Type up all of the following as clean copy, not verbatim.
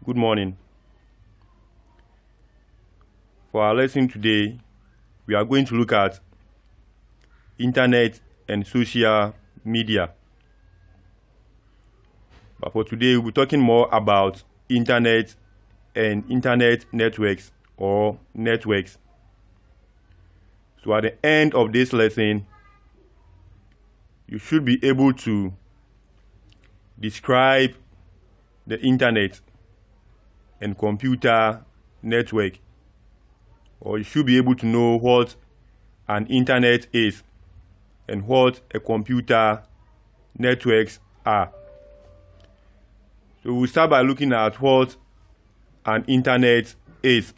Good morning. For our lesson today, we are going to look at internet and social media. But for today, we'll be talking more about internet and internet networks or networks. So at the end of this lesson, you should be able to describe the internet and computer network, or you should be able to know what an internet is and what a computer networks are. So we'll start by looking at what an internet is.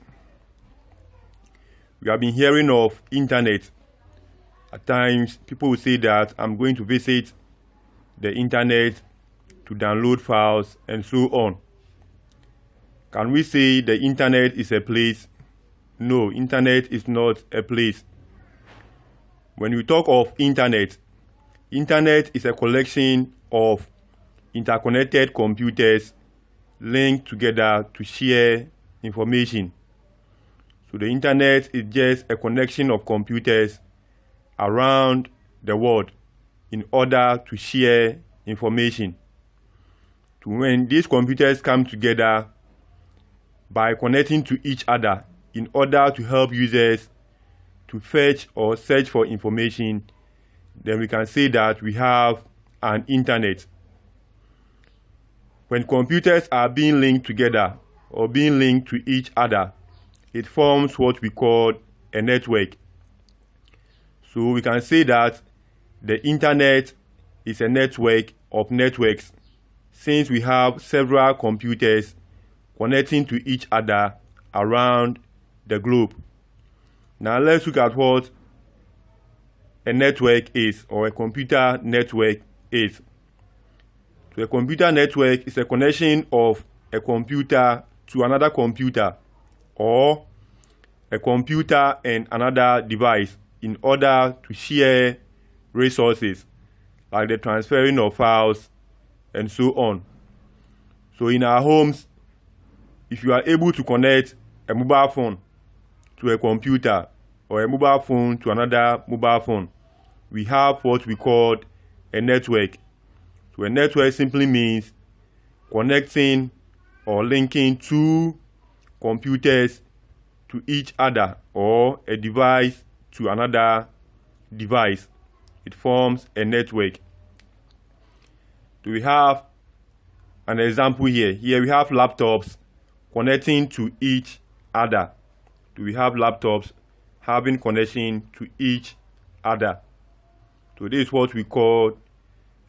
We have been hearing of internet. At times, people will say that I'm going to visit the internet to download files and so on. Can we say the internet is a place? No, internet is not a place. When we talk of internet is a collection of interconnected computers linked together to share information. So the internet is just a connection of computers around the world in order to share information. So when these computers come together by connecting to each other in order to help users to fetch or search for information, then we can say that we have an internet. When computers are being linked together or being linked to each other, it forms what we call a network. So we can say that the internet is a network of networks, since we have several computers connecting to each other around the globe. Now let's look at what a network is, or a computer network is. So a computer network is a connection of a computer to another computer, or a computer and another device in order to share resources like the transferring of files and so on. So in our homes, if you are able to connect a mobile phone to a computer or a mobile phone to another mobile phone, we have what we call a network. So a network simply means connecting or linking two computers to each other, or a device to another device. It forms a network. So we have an example here. Here we have laptops connecting to each other. So we have laptops having connection to each other. So this is what we call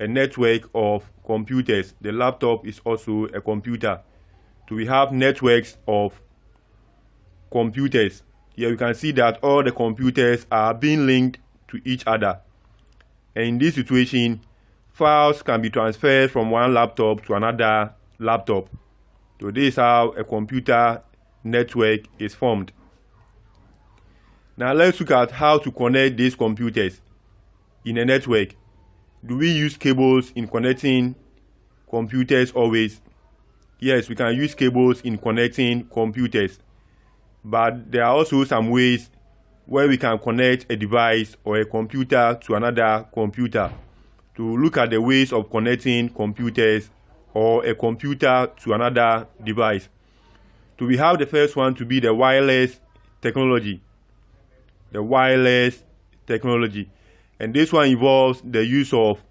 a network of computers. The laptop is also a computer. So we have networks of computers. Here you can see that all the computers are being linked to each other. And in this situation, files can be transferred from one laptop to another laptop. So this is how a computer network is formed. Now let's look at how to connect these computers in a network. Do we use cables in connecting computers always? Yes, we can use cables in connecting computers. But there are also some ways where we can connect a device or a computer to another computer. To look at the ways of connecting computers or a computer to another device. So we have the first one to be the wireless technology. The wireless technology. And this one involves the use of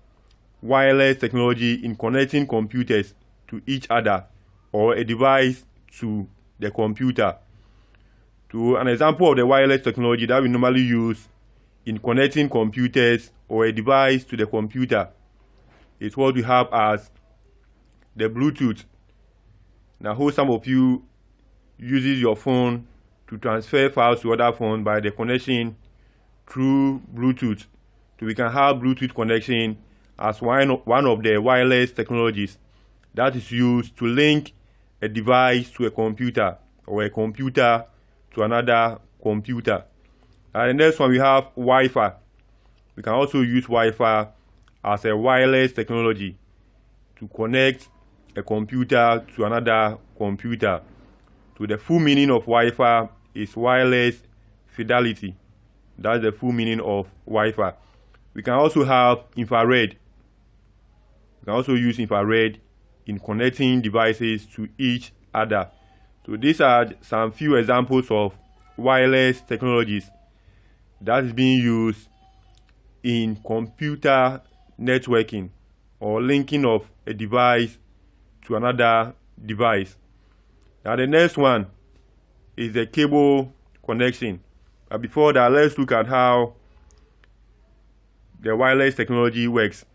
wireless technology in connecting computers to each other, or a device to the computer. So an example of the wireless technology that we normally use in connecting computers or a device to the computer is what we have as the Bluetooth. Now, how some of you uses your phone to transfer files to other phone by the connection through Bluetooth. So we can have Bluetooth connection as one of the wireless technologies that is used to link a device to a computer, or a computer to another computer. And the next one, we have Wi-Fi. We can also use Wi-Fi as a wireless technology to connect a computer to another computer. So the full meaning of Wi-Fi is wireless fidelity. That's the full meaning of Wi-Fi. We can also have infrared. We can also use infrared in connecting devices to each other. So these are some few examples of wireless technologies that is being used in computer networking or linking of a device to another device. Now the next one is the cable connection. But before that, let's look at how the wireless technology works.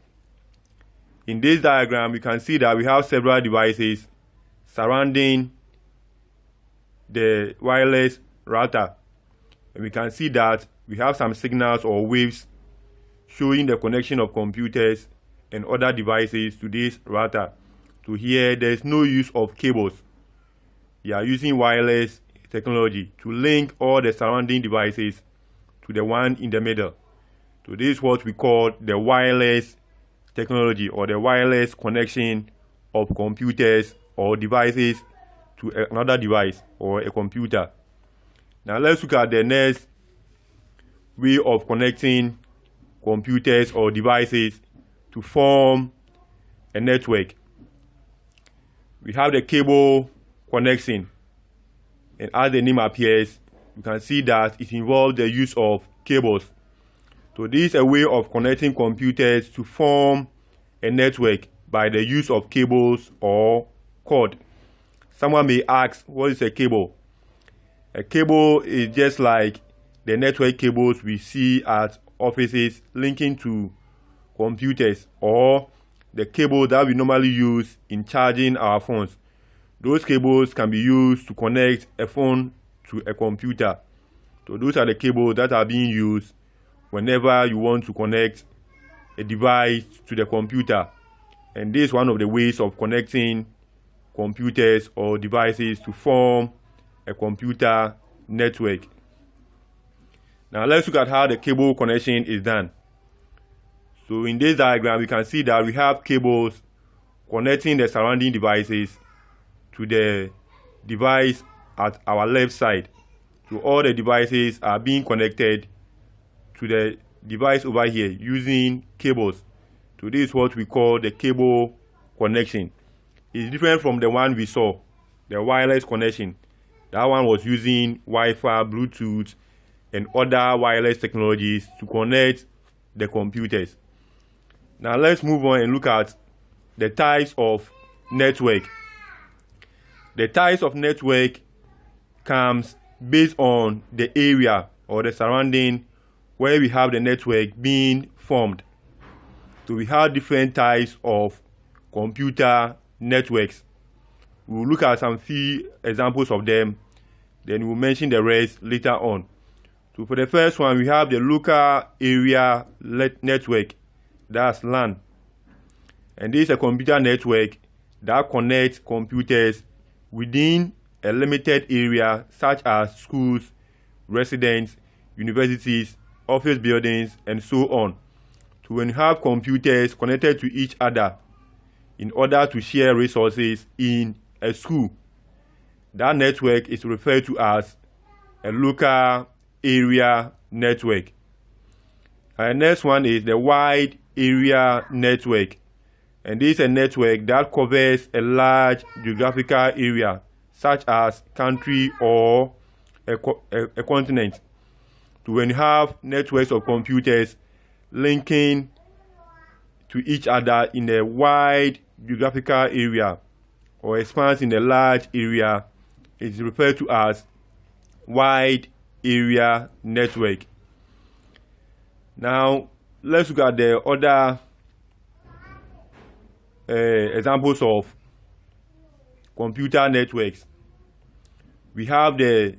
In this diagram, you can see that we have several devices surrounding the wireless router. And we can see that we have some signals or waves showing the connection of computers and other devices to this router. So here, there is no use of cables. We are using wireless technology to link all the surrounding devices to the one in the middle. So this is what we call the wireless technology, or the wireless connection of computers or devices to another device or a computer. Now let's look at the next way of connecting computers or devices to form a network. We have the cable connection, and as the name appears, you can see that it involves the use of cables. So this is a way of connecting computers to form a network by the use of cables or cord. Someone may ask, what is a cable? A cable is just like the network cables we see at offices linking to computers, or the cable that we normally use in charging our phones. Those cables can be used to connect a phone to a computer. So those are the cables that are being used whenever you want to connect a device to the computer. And this is one of the ways of connecting computers or devices to form a computer network. Now let's look at how the cable connection is done. So in this diagram, you can see that we have cables connecting the surrounding devices to the device at our left side. So all the devices are being connected to the device over here using cables. So this is what we call the cable connection. It's different from the one we saw, the wireless connection. That one was using Wi-Fi, Bluetooth, and other wireless technologies to connect the computers. Now let's move on and look at the types of network. The types of network comes based on the area or the surrounding where we have the network being formed. So we have different types of computer networks. We'll look at some few examples of them, then we'll mention the rest later on. So for the first one, we have the local area network, that's LAN. And this is a computer network that connects computers within a limited area, such as schools, residents, universities, office buildings, and so on. So when you have computers connected to each other in order to share resources in a school, that network is referred to as a local area network. And the next one is the wide area network. And this is a network that covers a large geographical area, such as country or a continent. So when you have networks of computers linking to each other in a wide geographical area or expands in a large area, it is referred to as wide area network. Now let's look at the other examples of computer networks. We have the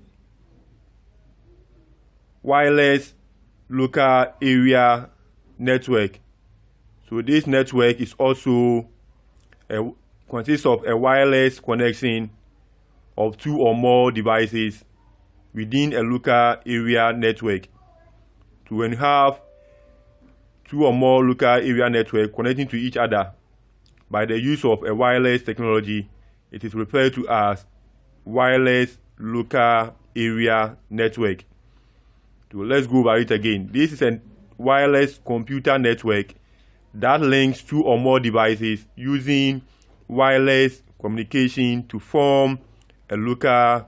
wireless local area network. So this network is also consists of a wireless connection of two or more devices within a local area network. So when you have two or more local area network connecting to each other, by the use of a wireless technology. It is referred to as wireless local area network. So let's go over it again. This is a wireless computer network that links two or more devices using wireless communication to form a local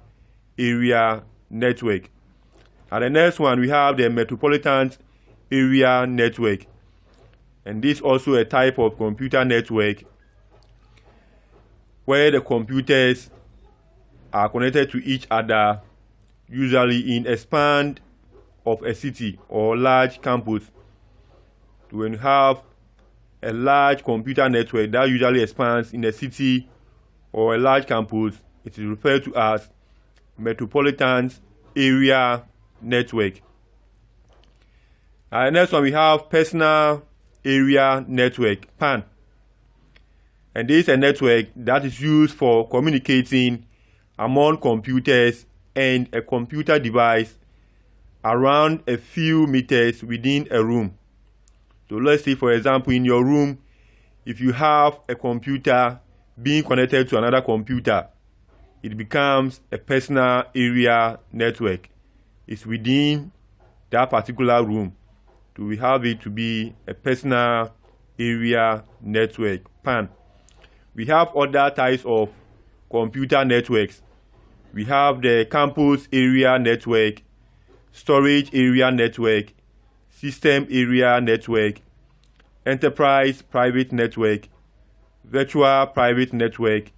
area network. And the next one, we have the metropolitan area network. And this is also a type of computer network where the computers are connected to each other, usually in a span of a city or large campus. When you have a large computer network that usually expands in a city or a large campus, it is referred to as metropolitan area network. And next one, we have personal area network, PAN. And this is a network that is used for communicating among computers and a computer device around a few meters within a room. So let's say, for example, in your room, if you have a computer being connected to another computer, it becomes a personal area network. It's within that particular room. So we have it to be a personal area network, PAN. We have other types of computer networks. We have the campus area network, storage area network, system area network, enterprise private network, virtual private network,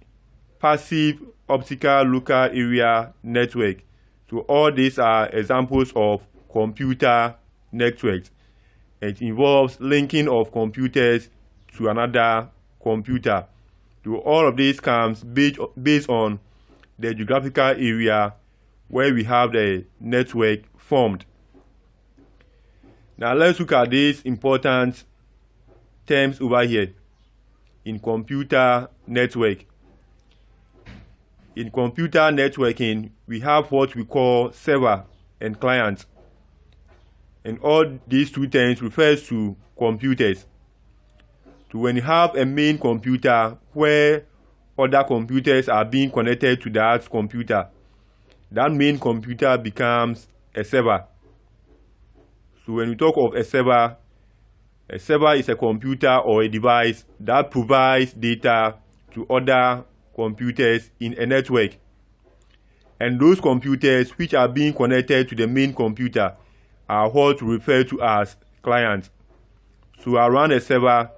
passive optical local area network. So all these are examples of computer networks. It involves linking of computers to another computer. So all of this comes based on the geographical area where we have the network formed. Now let's look at these important terms over here in computer network. In computer networking, we have what we call server and client. And all these two terms refers to computers. So when you have a main computer where other computers are being connected to that computer, that main computer becomes a server. So when we talk of a server is a computer or a device that provides data to other computers in a network. And those computers which are being connected to the main computer are what we refer to as clients. So around a server,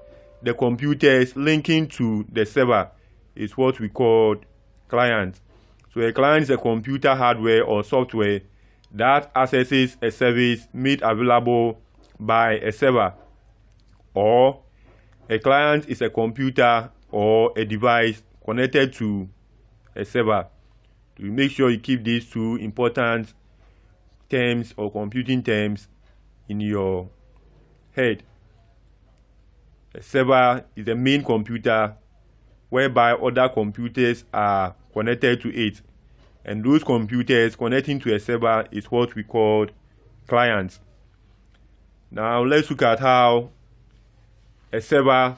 the computers linking to the server is what we call client. So a client is a computer hardware or software that accesses a service made available by a server. Or a client is a computer or a device connected to a server. To make sure you keep these two important terms or computing terms in your head. A server is the main computer whereby other computers are connected to it. And those computers connecting to a server is what we call clients. Now let's look at how a server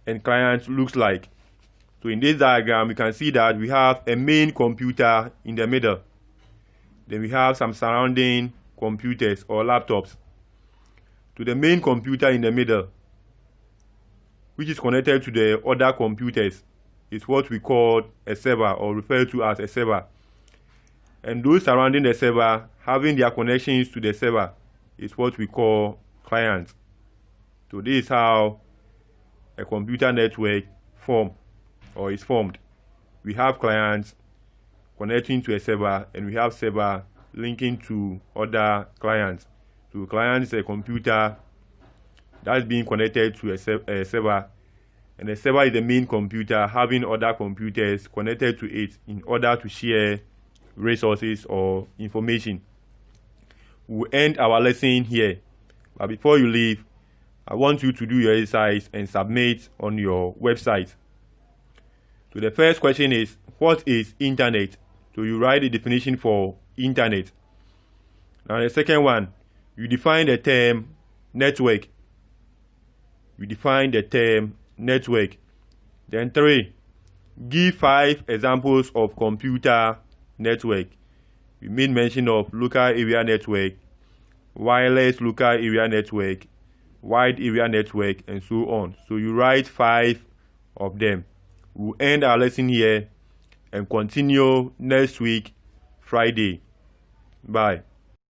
and client looks like. So in this diagram, you can see that we have a main computer in the middle. Then we have some surrounding computers or laptops. To the main computer in the middle, which is connected to the other computers, is what we call a server or referred to as a server. And those surrounding the server, having their connections to the server, is what we call clients. So this is how a computer network is formed. We have clients connecting to a server, and we have server linking to other clients. So client is a computer that's being connected to a server, and the server is the main computer having other computers connected to it in order to share resources or information. We'll end our lesson here, but before you leave, I want you to do your exercise and submit on your website. So the first question is, what is internet? So you write the definition for internet. Now the second one, you define the term network. You define the term network. Then 3, give 5 examples of computer network. We made mention of local area network, wireless local area network, wide area network, and so on. So you write 5 of them. We'll end our lesson here and continue next week, Friday. Bye.